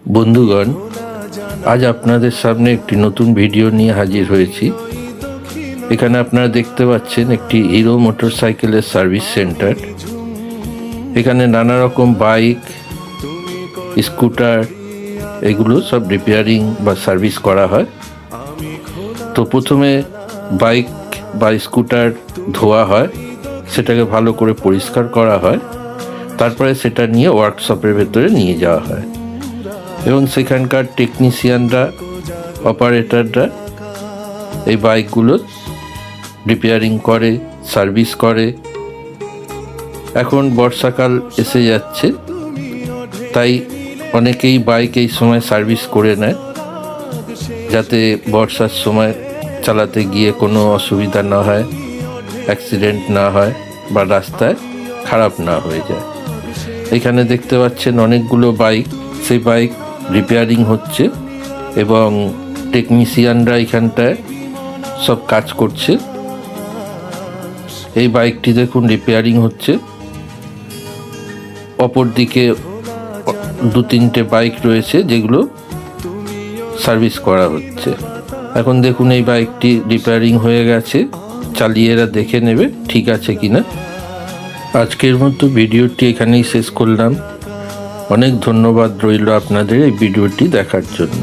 বন্ধুগণ, আজ আপনাদের সামনে একটি নতুন ভিডিও নিয়ে হাজির হয়েছি। এখানে আপনারা দেখতে পাচ্ছেন একটি হিরো মোটরসাইকেলের সার্ভিস সেন্টার। এখানে নানা রকম বাইক, স্কুটার এগুলো সব রিপেয়ারিং বা সার্ভিস করা হয়। তো প্রথমে বাইক বা স্কুটার ধোয়া হয়, সেটাকে ভালো করে পরিষ্কার করা হয়, তারপরে সেটা নিয়ে ওয়ার্কশপের ভেতরে নিয়ে যাওয়া হয় এবং সেখানকার টেকনিশিয়ানরা, অপারেটররা এই বাইকগুলো রিপেয়ারিং করে, সার্ভিস করে। এখন বর্ষাকাল এসে যাচ্ছে, তাই অনেকেই বাইক এই সময় সার্ভিস করে নেয়, যাতে বর্ষার সময় চালাতে গিয়ে কোনো অসুবিধা না হয়, অ্যাক্সিডেন্ট না হয় বা রাস্তায় খারাপ না হয়ে যায়। এখানে দেখতে পাচ্ছেন অনেকগুলো বাইক, সেই বাইক রিপেয়ারিং হচ্ছে এবং টেকনিশিয়ানরা এখানটায় সব কাজ করছে। এই বাইকটি দেখুন রিপেয়ারিং হচ্ছে। অপর দিকে 2-3টে বাইক রয়েছে যেগুলো সার্ভিস করা হচ্ছে। এখন দেখুন এই বাইকটি রিপেয়ারিং হয়ে গেছে, চালিয়ে এরা দেখে নেবে ঠিক আছে কিনা। আজকের মতো ভিডিওটি এখানেই শেষ করলাম। অনেক ধন্যবাদ রইল আপনাদের এই ভিডিওটি দেখার জন্য।